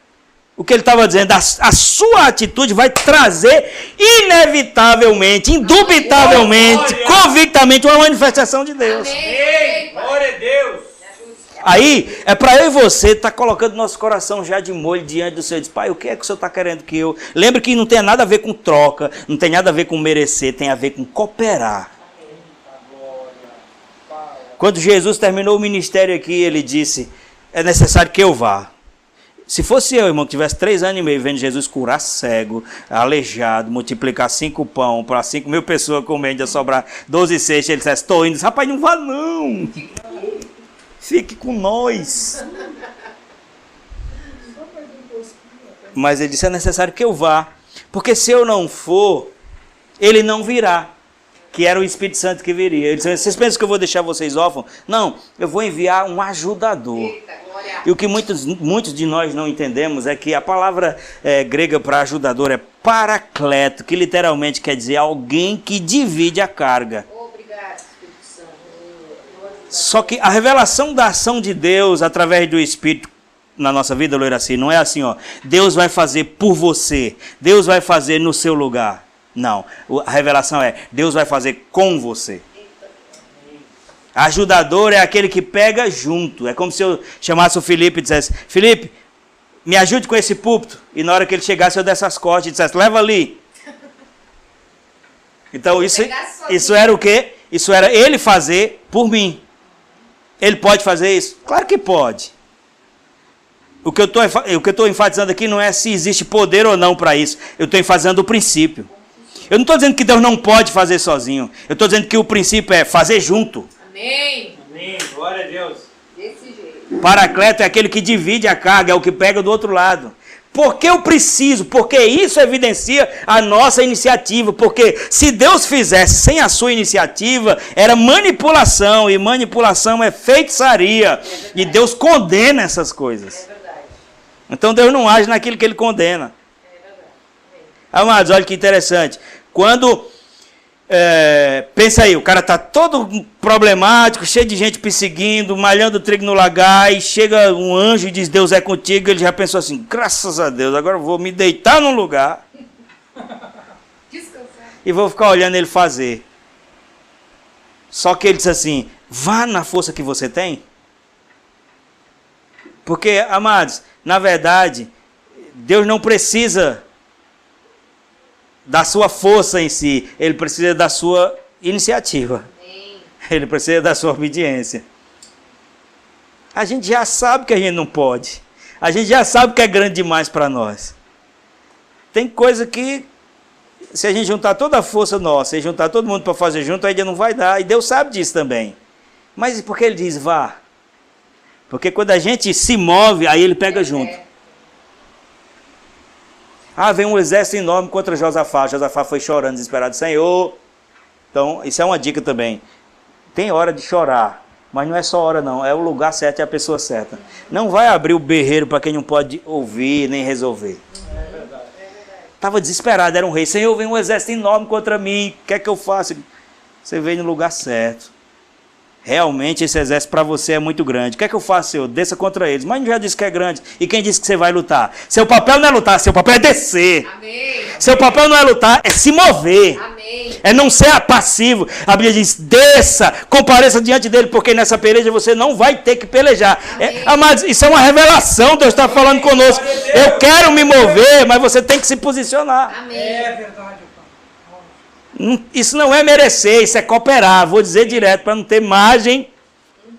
O que ele estava dizendo, a sua atitude vai trazer inevitavelmente, indubitavelmente, convictamente uma manifestação de Deus. Amém. Glória a Deus. Aí, é para eu e você estar colocando nosso coração já de molho diante do Senhor. Diz: pai, o que é que o Senhor está querendo que eu... Lembre que não tem nada a ver com troca, não tem nada a ver com merecer, tem a ver com cooperar. Quando Jesus terminou o ministério aqui, ele disse: é necessário que eu vá. Se fosse eu, irmão, que tivesse 3 anos e meio vendo Jesus curar cego, aleijado, multiplicar 5 pão para 5.000 pessoas comer, ainda sobrar 12 cestas, ele dissesse: estou indo. Rapaz, não vá não. Fique com nós. Mas ele disse: é necessário que eu vá. Porque se eu não for, ele não virá. Que era o Espírito Santo que viria. Ele disse: vocês pensam que eu vou deixar vocês órfãos? Não, eu vou enviar um ajudador. E o que muitos de nós não entendemos é que a palavra grega para ajudador é paracleto, que literalmente quer dizer alguém que divide a carga. Obrigado, Espírito Santo. Só que a revelação da ação de Deus através do Espírito na nossa vida, Loiraci, não é assim, ó: Deus vai fazer por você, Deus vai fazer no seu lugar. Não, a revelação é: Deus vai fazer com você. Ajudador é aquele que pega junto. É como se eu chamasse o Felipe e dissesse: Felipe, me ajude com esse púlpito. E na hora que ele chegasse eu desse as costas e dissesse: leva ali. Então isso era o quê? Isso era ele fazer por mim. Ele pode fazer isso? Claro que pode. O que eu estou enfatizando aqui não é se existe poder ou não para isso. Eu estou enfatizando o princípio. Eu não estou dizendo que Deus não pode fazer sozinho. Eu estou dizendo que o princípio é fazer junto. Amém. Amém. Glória a Deus. Desse jeito. Paracleto é aquele que divide a carga, é o que pega do outro lado. Porque eu preciso, porque isso evidencia a nossa iniciativa. Porque se Deus fizesse sem a sua iniciativa, era manipulação. E manipulação é feitiçaria. E Deus condena essas coisas. Então Deus não age naquilo que Ele condena. Amados, olha que interessante. Quando, pensa aí, o cara está todo problemático, cheio de gente perseguindo, malhando trigo no lagar, e chega um anjo e diz, Deus é contigo, ele já pensou assim, graças a Deus, agora eu vou me deitar num lugar e vou ficar olhando ele fazer. Só que ele diz assim, vá na força que você tem. Porque, amados, na verdade, Deus não precisa da sua força em si, ele precisa da sua iniciativa. Ele precisa da sua obediência. A gente já sabe que a gente não pode. A gente já sabe que é grande demais para nós. Tem coisa que, se a gente juntar toda a força nossa e juntar todo mundo para fazer junto, ainda não vai dar. E Deus sabe disso também. Mas por que Ele diz vá? Porque quando a gente se move, aí Ele pega junto. Ah, vem um exército enorme contra Josafá. Josafá foi chorando, desesperado. Senhor. Então, isso é uma dica também. Tem hora de chorar. Mas não é só hora não. É o lugar certo e a pessoa certa. Não vai abrir o berreiro para quem não pode ouvir nem resolver. Estava desesperado, era um rei. Senhor, vem um exército enorme contra mim. O que é que eu faço? Você veio no lugar certo. Realmente esse exército para você é muito grande. O que é que eu faço, Senhor? Desça contra eles. Mas não já disse que é grande. E quem disse que você vai lutar? Seu papel não é lutar, seu papel é descer. Amém. Seu papel não é lutar, é se mover. Amém. É não ser passivo. A Bíblia diz, desça, compareça diante dele, porque nessa peleja você não vai ter que pelejar. Amados, isso é uma revelação, Deus está falando conosco. Eu quero me mover, mas você tem que se posicionar. Amém. É verdade. Isso não é merecer, isso é cooperar. Vou dizer direto, para não ter margem.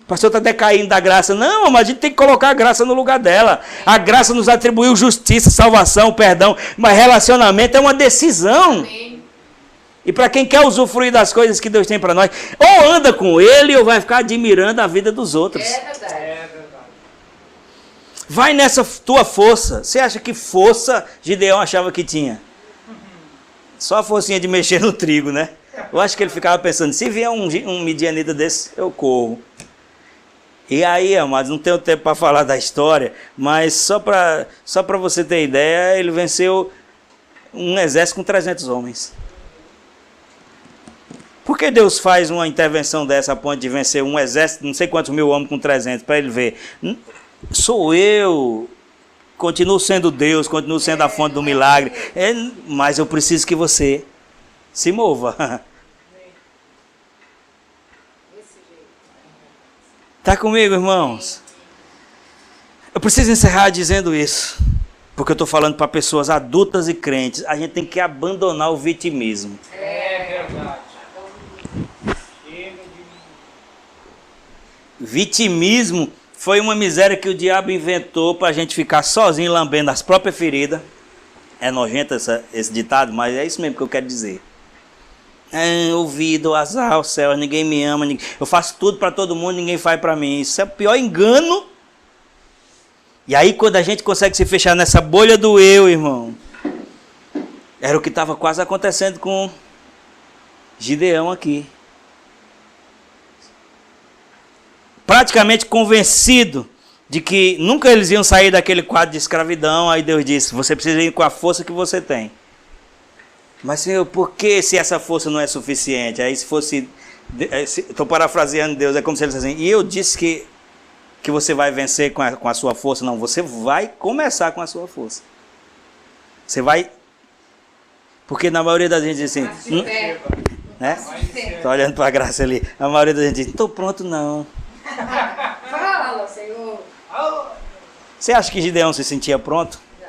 O pastor está decaindo da graça. Não, mas a gente tem que colocar a graça no lugar dela. A graça nos atribuiu justiça, salvação, perdão. Mas relacionamento é uma decisão. Amém. E para quem quer usufruir das coisas que Deus tem para nós, ou anda com Ele, ou vai ficar admirando a vida dos outros. É verdade. É verdade. Vai nessa tua força. Você acha que força Gideão achava que tinha? Só a forcinha de mexer no trigo, né? Eu acho que ele ficava pensando, se vier um midianita desse, eu corro. E aí, amados, não tenho tempo para falar da história, mas só para você ter ideia, ele venceu um exército com 300 homens. Por que Deus faz uma intervenção dessa a ponto de vencer um exército, não sei quantos mil homens com 300, para ele ver? Sou eu... Continuo sendo Deus, continuo sendo a fonte do milagre. Mas eu preciso que você se mova. Está comigo, irmãos? Eu preciso encerrar dizendo isso. Porque eu estou falando para pessoas adultas e crentes. A gente tem que abandonar o vitimismo. É verdade. Vitimismo foi uma miséria que o diabo inventou para a gente ficar sozinho lambendo as próprias feridas. É nojento esse ditado, mas é isso mesmo que eu quero dizer. Ouvido, azar ao céu, ninguém me ama, eu faço tudo para todo mundo, ninguém faz para mim. Isso é o pior engano. E aí quando a gente consegue se fechar nessa bolha do eu, irmão, era o que estava quase acontecendo com Gideão aqui. Praticamente convencido de que nunca eles iam sair daquele quadro de escravidão, aí Deus disse, você precisa ir com a força que você tem. Mas, Senhor, por que se essa força não é suficiente? Aí se fosse, estou parafraseando Deus, é como se ele dissesse assim, e eu disse que você vai vencer com a sua força. Não, você vai começar com a sua força. Você vai, porque na maioria das gente diz assim, né? Estou olhando para a Graça ali, a maioria da gente diz, não estou pronto não. Fala, Senhor. Você acha que Gideão se sentia pronto? Não.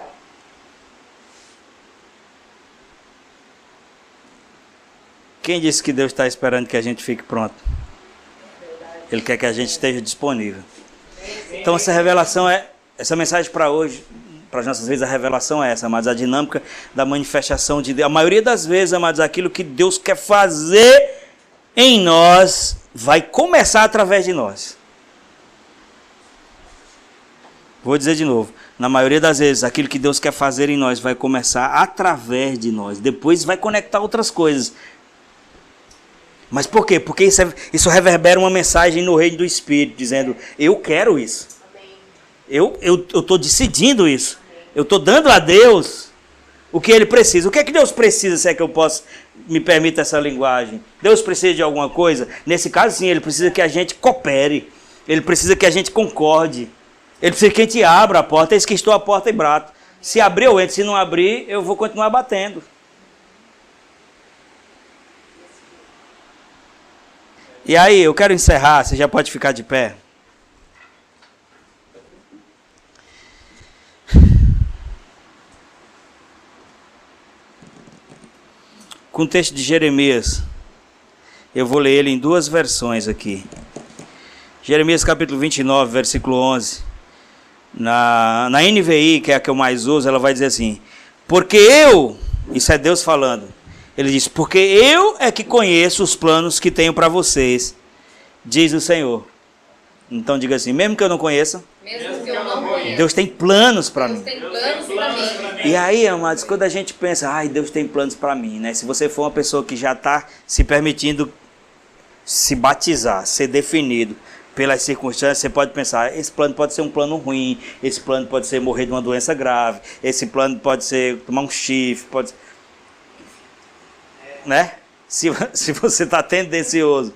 Quem disse que Deus está esperando que a gente fique pronto? Ele quer que a gente esteja disponível. Então essa revelação essa mensagem para hoje, para as nossas vidas, a revelação é essa, mas a dinâmica da manifestação de Deus. A maioria das vezes, amados, aquilo que Deus quer fazer em nós vai começar através de nós. Vou dizer de novo. Na maioria das vezes, aquilo que Deus quer fazer em nós vai começar através de nós. Depois vai conectar outras coisas. Mas por quê? Porque isso reverbera uma mensagem no reino do Espírito, dizendo, eu quero isso. Eu estou decidindo isso. Eu estou dando a Deus o que Ele precisa. O que é que Deus precisa, se é que eu posso, me permita essa linguagem? Deus precisa de alguma coisa? Nesse caso, sim, Ele precisa que a gente coopere. Ele precisa que a gente concorde. Ele precisa que a gente abra a porta. Eis que estou à porta e bato. Se abrir, eu entro. Se não abrir, eu vou continuar batendo. E aí, eu quero encerrar. Você já pode ficar de pé. Com o texto de Jeremias. Eu vou ler ele em duas versões aqui. Jeremias capítulo 29, versículo 11. Na NVI, que é a que eu mais uso, ela vai dizer assim: porque eu, isso é Deus falando, Ele diz, porque eu é que conheço os planos que tenho para vocês, diz o Senhor. Então diga assim, mesmo que eu não conheça, Mesmo que eu não conheça. Deus tem planos para mim. Deus tem planos para mim. E aí, amados, quando a gente pensa, ai, Deus tem planos para mim, né? Se você for uma pessoa que já está se permitindo se batizar, ser definido pelas circunstâncias, você pode pensar, esse plano pode ser um plano ruim, esse plano pode ser morrer de uma doença grave, esse plano pode ser tomar um chifre, pode... né? Se você está tendencioso.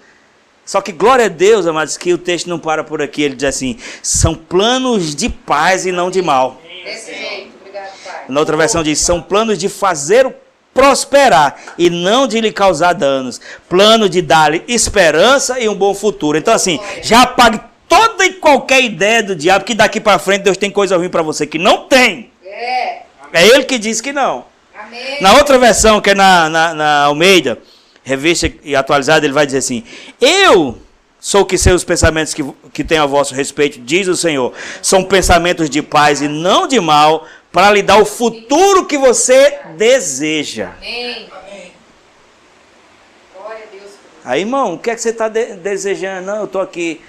Só que glória a Deus, amados, que o texto não para por aqui. Ele diz assim, são planos de paz e não de mal. Desse jeito, obrigado, Pai. Na outra versão diz, são planos de fazer prosperar e não de lhe causar danos. Plano de dar-lhe esperança e um bom futuro. Então assim, já apague toda e qualquer ideia do diabo que daqui para frente Deus tem coisa ruim para você, que não tem. É Ele que diz que não. Amém. Na outra versão, que é na Almeida, revista e atualizada, ele vai dizer assim, eu sou que sei os pensamentos que tenho a vosso respeito, diz o Senhor, são pensamentos de paz e não de mal, para lhe dar o futuro que você deseja. Amém. Glória a Deus. Aí, irmão, o que é que você está desejando? Não, eu estou aqui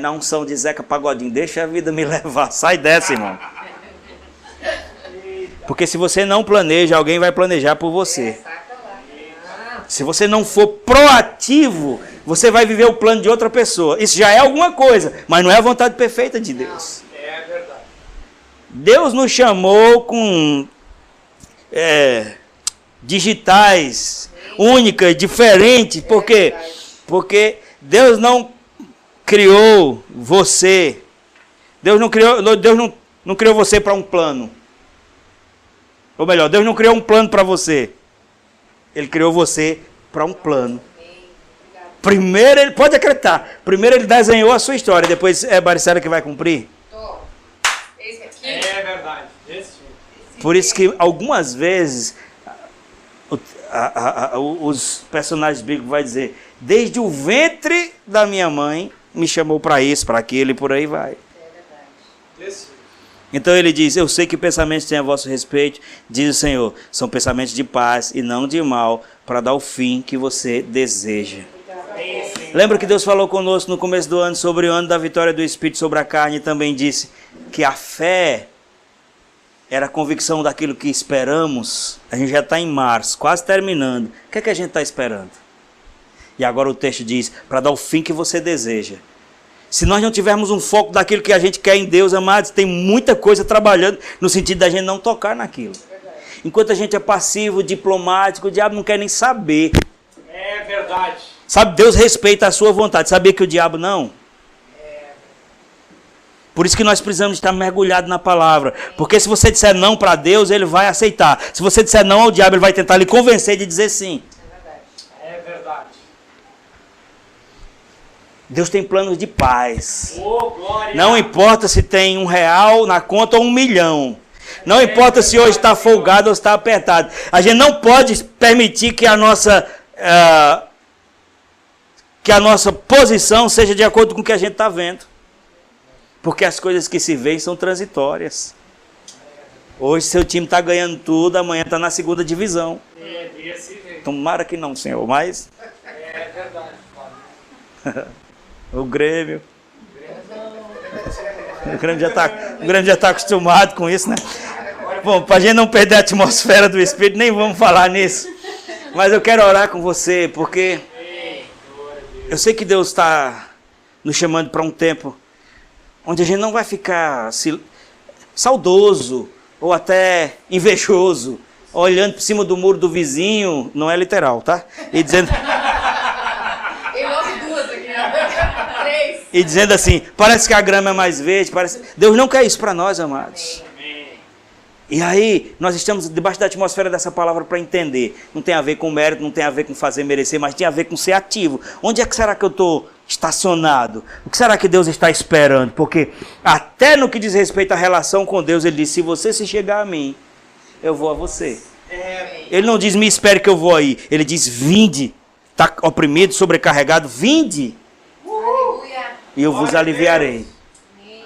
na unção de Zeca Pagodinho, deixa a vida me levar, sai dessa, irmão. Porque se você não planeja, alguém vai planejar por você. Se você não for proativo, você vai viver o plano de outra pessoa. Isso já é alguma coisa, mas não é a vontade perfeita de Deus. É verdade. Deus nos chamou com digitais únicas, diferentes. Por quê? Porque Deus não criou você. Deus não criou você para um plano. Ou melhor, Deus não criou um plano para você. Ele criou você para um plano. Primeiro, ele pode acreditar. Primeiro ele desenhou a sua história, depois é Baricela que vai cumprir. É verdade. Por isso que algumas vezes os personagens bíblicos vão dizer, desde o ventre da minha mãe me chamou para isso, para aquilo e por aí vai. Então ele diz, eu sei que pensamentos têm a vosso respeito, diz o Senhor, são pensamentos de paz e não de mal, para dar o fim que você deseja. Lembra que Deus falou conosco no começo do ano sobre o ano da vitória do Espírito sobre a carne e também disse que a fé era a convicção daquilo que esperamos. A gente já está em março, quase terminando. O que é que a gente está esperando? E agora o texto diz, para dar o fim que você deseja. Se nós não tivermos um foco daquilo que a gente quer em Deus, amados, tem muita coisa trabalhando no sentido da gente não tocar naquilo. Enquanto a gente é passivo, diplomático, o diabo não quer nem saber. É verdade. Sabe, Deus respeita a sua vontade. Sabia que o diabo não? Por isso que nós precisamos estar mergulhados na palavra. Porque se você disser não para Deus, ele vai aceitar. Se você disser não ao diabo, ele vai tentar lhe convencer de dizer sim. É verdade. Deus tem planos de paz. Oh, glória. Não importa se tem R$1 na conta ou 1 milhão. Não importa se hoje está folgado ou está apertado. A gente não pode permitir que a nossa posição seja de acordo com o que a gente está vendo. Porque as coisas que se veem são transitórias. Hoje seu time está ganhando tudo, amanhã está na segunda divisão. Tomara que não, Senhor, mas... É verdade. o Grêmio. O Grêmio já tá acostumado com isso, né? Bom, para a gente não perder a atmosfera do Espírito, nem vamos falar nisso. Mas eu quero orar com você, porque eu sei que Deus está nos chamando para um tempo onde a gente não vai ficar saudoso ou até invejoso, olhando por cima do muro do vizinho, não é literal, tá? E dizendo... Tem logo duas aqui, né? 3. E dizendo assim, parece que a grama é mais verde, parece... Deus não quer isso para nós, amados. E aí, nós estamos debaixo da atmosfera dessa palavra para entender. Não tem a ver com mérito, não tem a ver com fazer merecer, mas tem a ver com ser ativo. Onde é que será que eu estou estacionado? O que será que Deus está esperando? Porque até no que diz respeito à relação com Deus, ele diz, se você se chegar a mim, eu vou a você. Ele não diz, me espere que eu vou aí. Ele diz, vinde. Está oprimido, sobrecarregado, vinde. Aleluia. E eu vos aliviarei.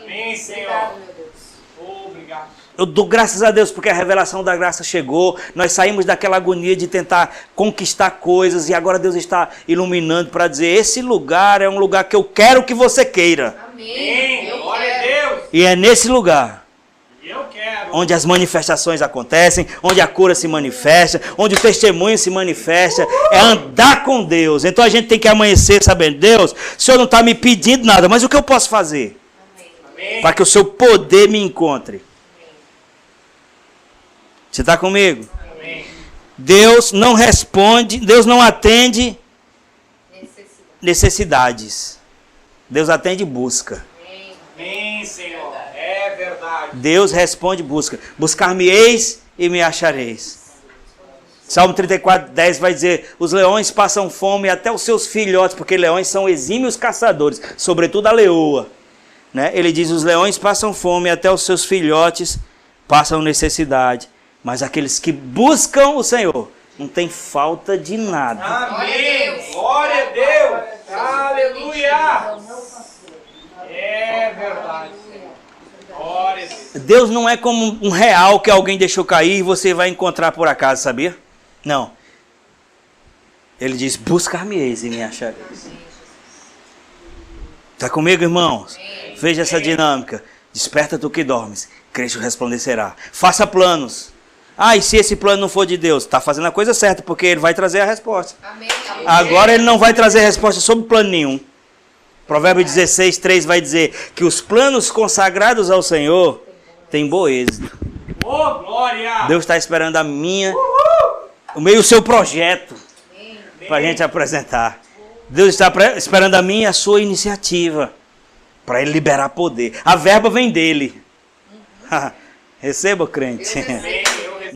Amém, Senhor. Obrigado, meu Deus. Obrigado. Eu dou graças a Deus porque a revelação da graça chegou. Nós saímos daquela agonia de tentar conquistar coisas e agora Deus está iluminando para dizer, esse lugar é um lugar que eu quero que você queira. Amém. Eu Glória a quero. Deus. E é nesse lugar Eu quero. onde as manifestações acontecem, onde a cura se manifesta, onde o testemunho se manifesta, é andar com Deus. Então a gente tem que amanhecer sabendo, Deus, o Senhor não está me pedindo nada, mas o que eu posso fazer Amém. para que o seu poder me encontre? Você está comigo? Amém. Deus não responde, Deus não atende Necessidade. necessidades. Deus atende busca. Amém, Senhor. É verdade. Deus responde busca. Buscar-me-eis e me achareis. Salmo 34, 10 vai dizer, os leões passam fome até os seus filhotes, porque leões são exímios caçadores, sobretudo a leoa. Né? Ele diz, os leões passam fome até os seus filhotes passam necessidade. Mas aqueles que buscam o Senhor, não tem falta de nada. Amém. Glória a Deus. Aleluia. É verdade, Senhor. Glória a Deus. Deus não é como um real que alguém deixou cair e você vai encontrar por acaso, sabia? Não. Ele diz, buscar-me-eis e me achareis. Está comigo, irmãos? Veja essa dinâmica. Desperta tu que dormes, Cristo resplandecerá. Faça planos. Ah, e se esse plano não for de Deus? Está fazendo a coisa certa, porque ele vai trazer a resposta. Amém. Agora ele não vai trazer resposta sobre plano nenhum. Provérbio 16, 3 vai dizer que os planos consagrados ao Senhor têm bom êxito. Oh, glória. Deus está esperando a minha, o meu e o seu projeto para a gente apresentar. Deus está esperando a minha e a sua iniciativa para ele liberar poder. A verba vem dele. Receba, crente. Eu recebo.